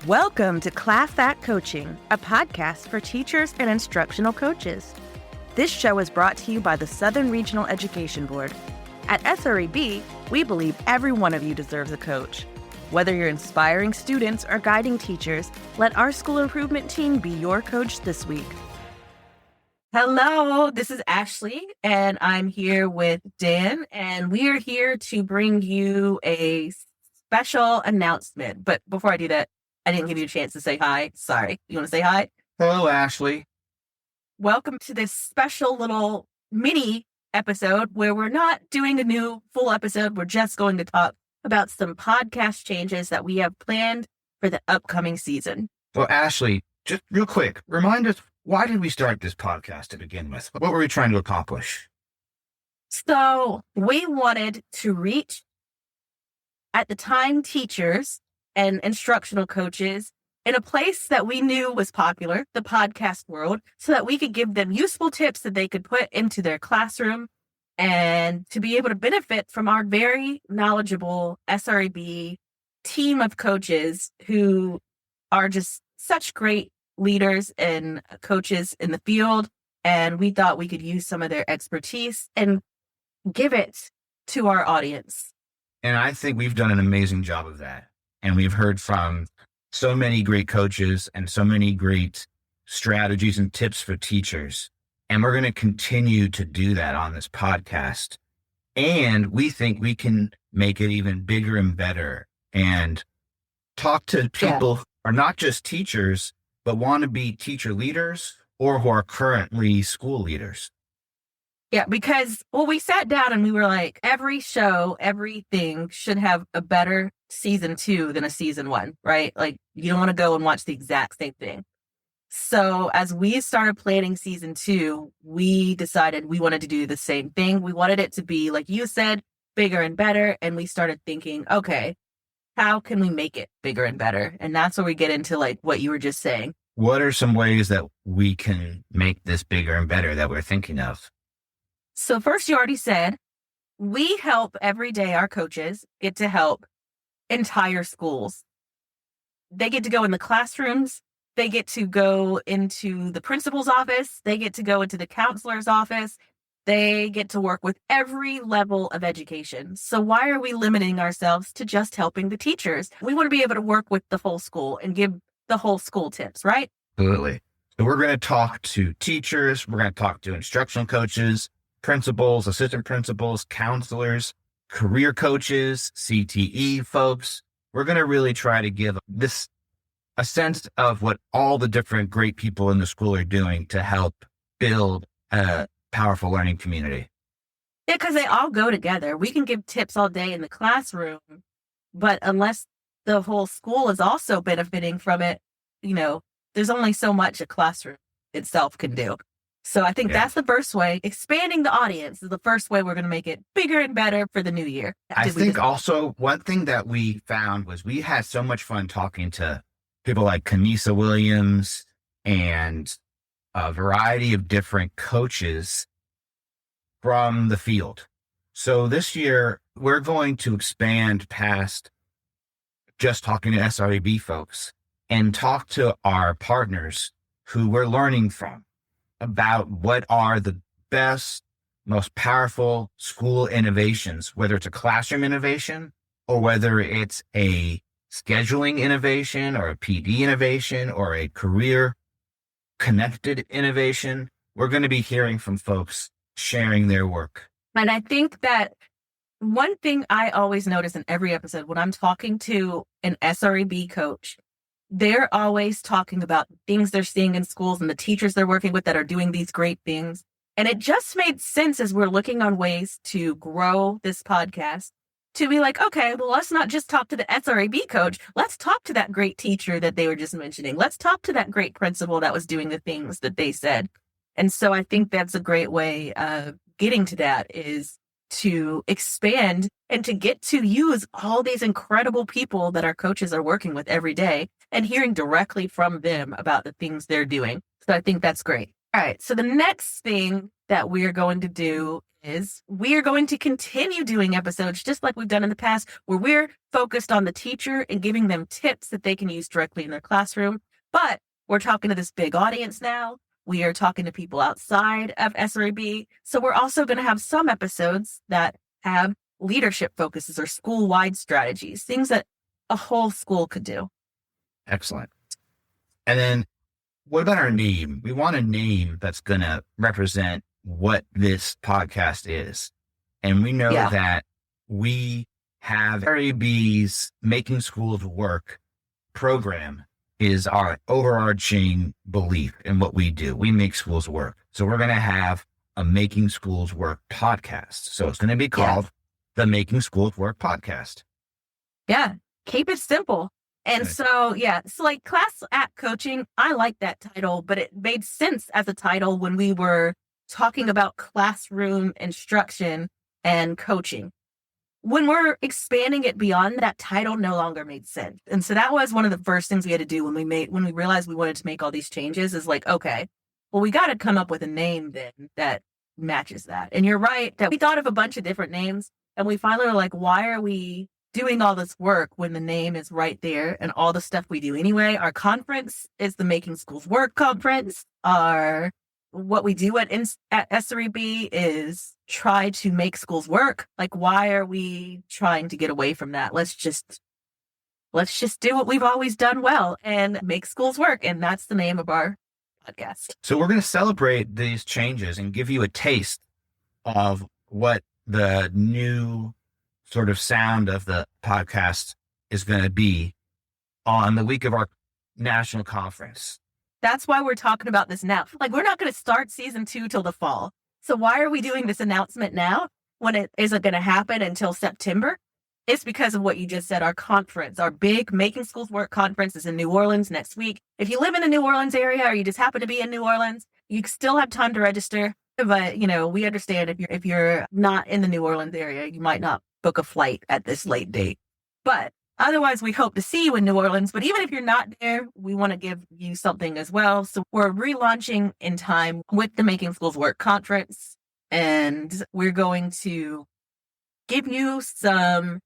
Welcome to Class Act Coaching, a podcast for teachers and instructional coaches. This show is brought to you by the Southern Regional Education Board. At SREB, we believe every one of you deserves a coach. Whether you're inspiring students or guiding teachers, let our school improvement team be your coach this week. Hello, this is Ashley, and I'm here with Dan, and we are here to bring you a special announcement. But before I do that, I didn't give you a chance to say hi. Sorry. You want to say hi? Hello, Ashley. Welcome to this special little mini episode where we're not doing a new full episode. We're just going to talk about some podcast changes that we have planned for the upcoming season. Well, Ashley, just real quick, remind us, why did we start this podcast to begin with? What were we trying to accomplish? So we wanted to reach, at the time, teachers and instructional coaches in a place that we knew was popular, the podcast world, so that we could give them useful tips that they could put into their classroom and to be able to benefit from our very knowledgeable SREB team of coaches who are just such great leaders and coaches in the field. And we thought we could use some of their expertise and give it to our audience. And I think we've done an amazing job of that. And we've heard from so many great coaches and so many great strategies and tips for teachers. And we're going to continue to do that on this podcast. And we think we can make it even bigger and better and talk to people who are not just teachers, but want to be teacher leaders or who are currently school leaders. Yeah, because, we sat down and we were like, every show, everything should have a better season 2 than a season 1, right? Like, you don't want to go and watch the exact same thing. So as we started planning season 2, we decided we wanted to do the same thing. We wanted it to be, like you said, bigger and better. And we started thinking, okay, how can we make it bigger and better? And that's where we get into like what you were just saying. What are some ways that we can make this bigger and better that we're thinking of? So first, you already said, we help every day. Our coaches get to help entire schools. They get to go in the classrooms. They get to go into the principal's office. They get to go into the counselor's office. They get to work with every level of education. So why are we limiting ourselves to just helping the teachers? We want to be able to work with the whole school and give the whole school tips, right? Absolutely. So we're going to talk to teachers. We're going to talk to instructional coaches, principals, assistant principals, counselors, career coaches, CTE folks. We're going to really try to give this a sense of what all the different great people in the school are doing to help build a powerful learning community. Yeah, because they all go together. We can give tips all day in the classroom, but unless the whole school is also benefiting from it, there's only so much a classroom itself can do. So I think that's the first way. Expanding the audience is the first way we're going to make it bigger and better for the new year. I think also one thing that we found was we had so much fun talking to people like Kanisa Williams and a variety of different coaches from the field. So this year, we're going to expand past just talking to SREB folks and talk to our partners who we're learning from about what are the best, most powerful school innovations, whether it's a classroom innovation or whether it's a scheduling innovation or a PD innovation or a career connected innovation. We're going to be hearing from folks sharing their work. And I think that one thing I always notice in every episode when I'm talking to an SREB coach, they're always talking about things they're seeing in schools and the teachers they're working with that are doing these great things. And it just made sense as we're looking on ways to grow this podcast to be like, okay, well, let's not just talk to the SREB coach. Let's talk to that great teacher that they were just mentioning. Let's talk to that great principal that was doing the things that they said. And so I think that's a great way of getting to that, is to expand and to get to use all these incredible people that our coaches are working with every day and hearing directly from them about the things they're doing. So I think that's great. All right. So the next thing that we are going to do is we are going to continue doing episodes just like we've done in the past, where we're focused on the teacher and giving them tips that they can use directly in their classroom. But we're talking to this big audience now. We are talking to people outside of SRAB. So we're also going to have some episodes that have leadership focuses or school-wide strategies, things that a whole school could do. Excellent. And then what about our name? We want a name that's going to represent what this podcast is. And we know that we have RAB's Making Schools Work program is our overarching belief in what we do. We make schools work. So we're going to have a Making Schools Work podcast. So it's going to be called the Making Schools Work podcast. Yeah. Keep it simple. And so like class act coaching, I like that title, but it made sense as a title when we were talking about classroom instruction and coaching. When we're expanding it beyond that, title no longer made sense. And so that was one of the first things we had to do when we realized we wanted to make all these changes is like, okay, well, we got to come up with a name then that matches that. And you're right that we thought of a bunch of different names and we finally were like, why are we doing all this work when the name is right there and all the stuff we do anyway? Our conference is the Making Schools Work conference. What we do at SREB is try to make schools work. Like, why are we trying to get away from that? Let's just do what we've always done well and make schools work. And that's the name of our podcast. So we're going to celebrate these changes and give you a taste of what the new sort of sound of the podcast is going to be on the week of our national conference. That's why we're talking about this now. Like, we're not going to start season 2 till the fall. So why are we doing this announcement now when it isn't going to happen until September? It's because of what you just said. Our conference, our big Making Schools Work conference is in New Orleans next week. If you live in the New Orleans area or you just happen to be in New Orleans, you still have time to register. But, we understand if you're not in the New Orleans area, you might not book a flight at this late date. But otherwise, we hope to see you in New Orleans. But even if you're not there, we want to give you something as well. So we're relaunching in time with the Making Schools Work conference. And we're going to give you some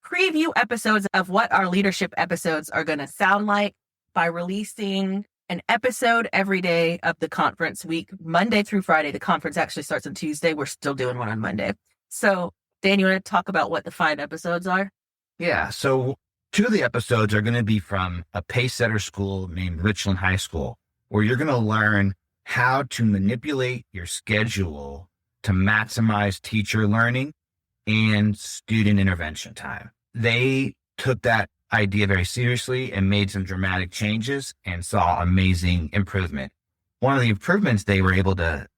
preview episodes of what our leadership episodes are going to sound like by releasing an episode every day of the conference week, Monday through Friday. The conference actually starts on Tuesday. We're still doing one on Monday. So, Dan, you want to talk about what the 5 episodes are? Yeah. So 2 of the episodes are going to be from a pace setter school named Richland High School, where you're going to learn how to manipulate your schedule to maximize teacher learning and student intervention time. They took that idea very seriously and made some dramatic changes and saw amazing improvement. One of the improvements they were able to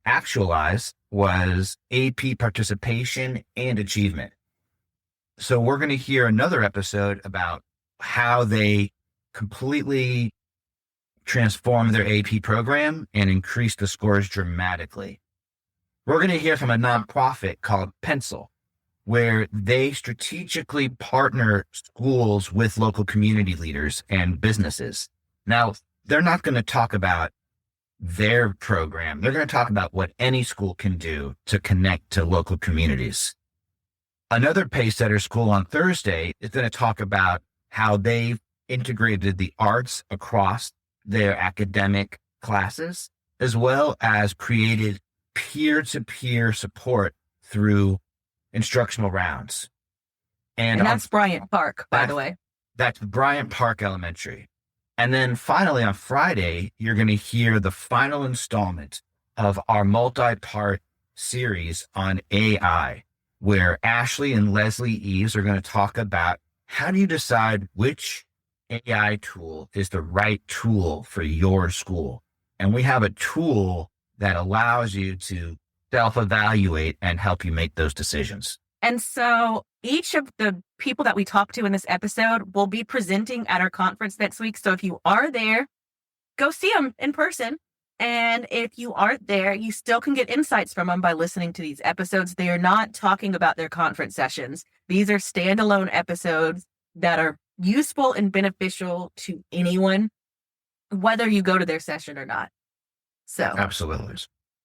actualize was AP participation and achievement. So we're going to hear another episode about how they completely transformed their AP program and increased the scores dramatically. We're going to hear from a nonprofit called Pencil, where they strategically partner schools with local community leaders and businesses. Now, they're not going to talk about their program. They're going to talk about what any school can do to connect to local communities. Another pace setter school on Thursday is going to talk about how they've integrated the arts across their academic classes, as well as created peer-to-peer support through instructional rounds. And that's Bryant Park, by the way. That's Bryant Park Elementary. And then finally on Friday, you're going to hear the final installment of our multi-part series on AI, where Ashley and Leslie Eves are going to talk about how do you decide which AI tool is the right tool for your school. And we have a tool that allows you to self-evaluate and help you make those decisions. And so each of the people that we talk to in this episode will be presenting at our conference next week. So if you are there, go see them in person. And if you aren't there, you still can get insights from them by listening to these episodes. They are not talking about their conference sessions. These are standalone episodes that are useful and beneficial to anyone, whether you go to their session or not. So Absolutely.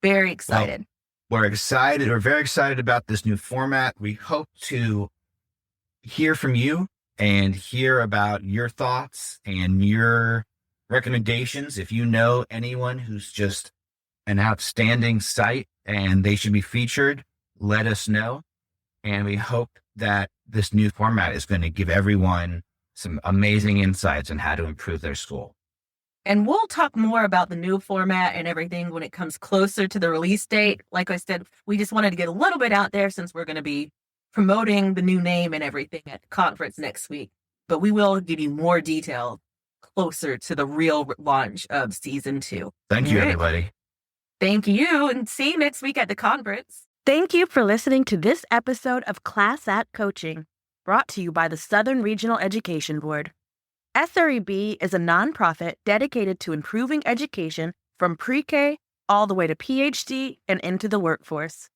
very Well, excited. we're excited. We're very excited about this new format. We hope to hear from you and hear about your thoughts and your recommendations. If you know anyone who's just an outstanding site and they should be featured, let us know. And we hope that this new format is going to give everyone some amazing insights on how to improve their school. And we'll talk more about the new format and everything when it comes closer to the release date. Like I said, we just wanted to get a little bit out there since we're going to be promoting the new name and everything at the conference next week. But we will give you more detail closer to the real launch of season 2. Thank you, everybody. Thank you, and see you next week at the conference. Thank you for listening to this episode of Class Act Coaching, brought to you by the Southern Regional Education Board. SREB is a nonprofit dedicated to improving education from pre-K all the way to PhD and into the workforce.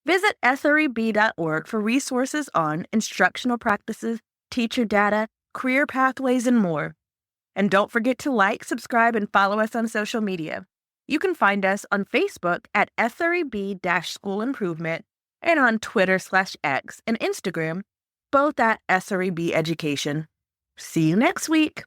Visit sreb.org for resources on instructional practices, teacher data, career pathways, and more. And don't forget to like, subscribe, and follow us on social media. You can find us on Facebook at SREB-School Improvement and on Twitter/X and Instagram, both at SREB Education. See you next week.